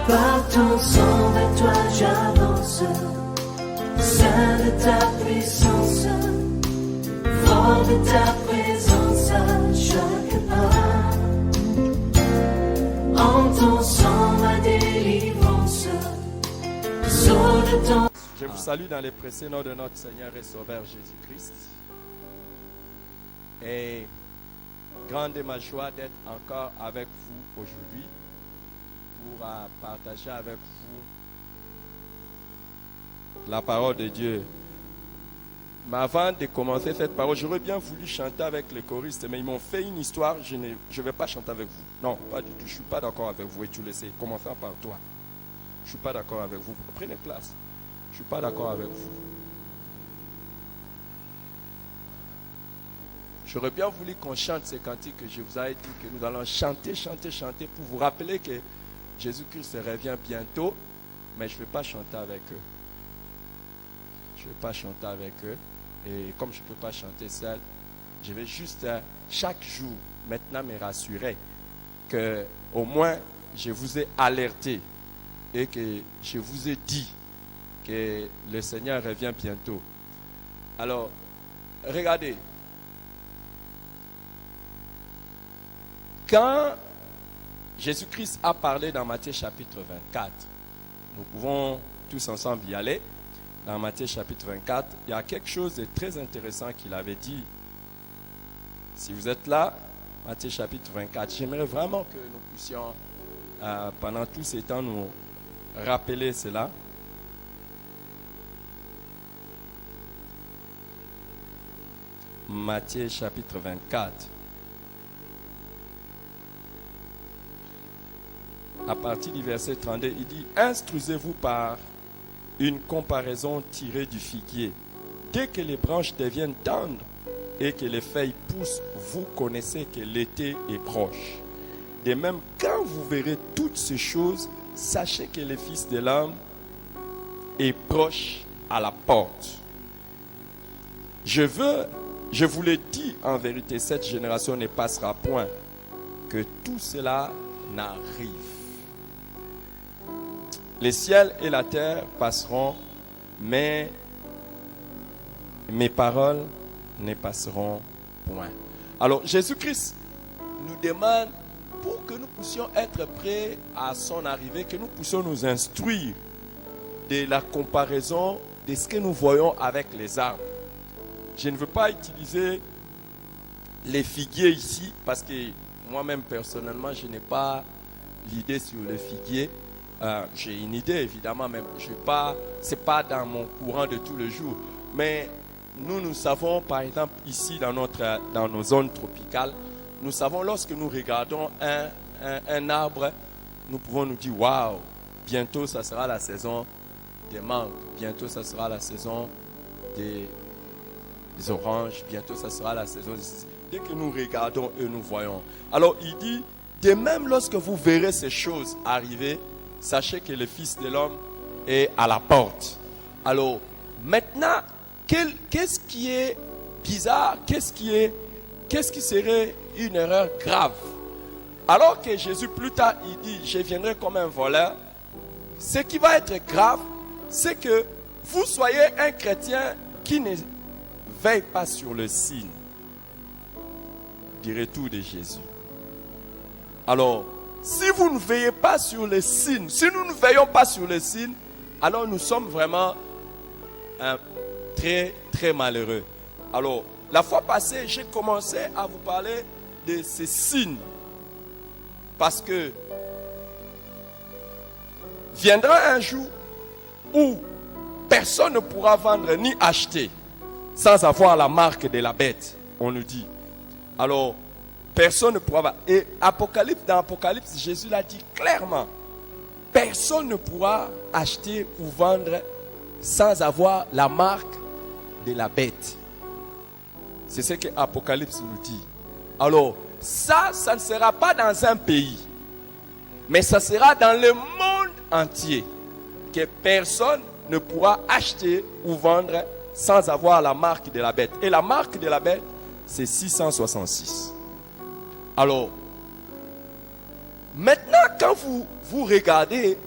Par ton sang, vers toi j'avance, saint de ta puissance, fort de ta présence à chaque pas. En ton sang, ma délivrance, sceau de ton... Je vous salue dans les précieux noms de notre Seigneur et Sauveur Jésus-Christ. Et grande est ma joie d'être encore avec vous aujourd'hui pour partager avec vous la parole de Dieu. Mais avant de commencer cette parole, j'aurais bien voulu chanter avec les choristes, mais ils m'ont fait une histoire, je ne vais pas chanter avec vous. Non, pas du tout, je ne suis pas d'accord avec vous et tu le sais, commençons par toi. Je ne suis pas d'accord avec vous, prenez place. Je ne suis pas d'accord avec vous. J'aurais bien voulu qu'on chante ces cantiques que je vous ai dit, que nous allons chanter pour vous rappeler que Jésus-Christ revient bientôt, mais je ne vais pas chanter avec eux. Je ne vais pas chanter avec eux. Et comme je ne peux pas chanter seul, je vais juste chaque jour maintenant me rassurer que au moins je vous ai alerté et que je vous ai dit que le Seigneur revient bientôt. Alors, regardez. Quand Jésus-Christ a parlé dans Matthieu chapitre 24, nous pouvons tous ensemble y aller. Dans Matthieu chapitre 24, il y a quelque chose de très intéressant qu'il avait dit. Si vous êtes là, Matthieu chapitre 24, j'aimerais vraiment que nous puissions, pendant tous ces temps, nous rappeler cela. Matthieu chapitre 24. À partir du verset 32, il dit « Instruisez-vous par une comparaison tirée du figuier. Dès que les branches deviennent tendres et que les feuilles poussent, vous connaissez que l'été est proche. De même, quand vous verrez toutes ces choses, sachez que le Fils de l'homme est proche à la porte. Je vous le dis en vérité, cette génération ne passera point que tout cela n'arrive. Les ciels et la terre passeront, mais mes paroles ne passeront point. » Alors, Jésus-Christ nous demande, pour que nous puissions être prêts à son arrivée, que nous puissions nous instruire de la comparaison de ce que nous voyons avec les arbres. Je ne veux pas utiliser les figuiers ici, parce que moi-même, personnellement, je n'ai pas l'idée sur le figuier. J'ai une idée, évidemment, mais ce n'est pas dans mon courant de tous les jours. Mais nous savons, par exemple, ici, dans nos zones tropicales, nous savons, lorsque nous regardons un arbre, nous pouvons nous dire, waouh, bientôt, ça sera la saison des mangues, bientôt, ça sera la saison des oranges, bientôt, ça sera la saison dès que nous regardons et nous voyons. Alors, il dit, de même, lorsque vous verrez ces choses arriver, sachez que le Fils de l'homme est à la porte. Alors, maintenant, qu'est-ce qui est bizarre? Qu'est-ce qui serait une erreur grave? Alors que Jésus, plus tard, il dit, je viendrai comme un voleur. Ce qui va être grave, c'est que vous soyez un chrétien qui ne veille pas sur le signe du retour de Jésus. Alors, si vous ne veillez pas sur les signes, si nous ne veillons pas sur les signes, alors nous sommes vraiment très, très malheureux. Alors, la fois passée, j'ai commencé à vous parler de ces signes. Parce que viendra un jour où personne ne pourra vendre ni acheter sans avoir la marque de la bête, on nous dit. Alors, personne ne pourra. Et dans Apocalypse, Jésus l'a dit clairement. Personne ne pourra acheter ou vendre sans avoir la marque de la bête. C'est ce que Apocalypse nous dit. Alors, ça ne sera pas dans un pays, mais ça sera dans le monde entier que personne ne pourra acheter ou vendre sans avoir la marque de la bête. Et la marque de la bête, c'est 666. Alors, maintenant, quand vous regardez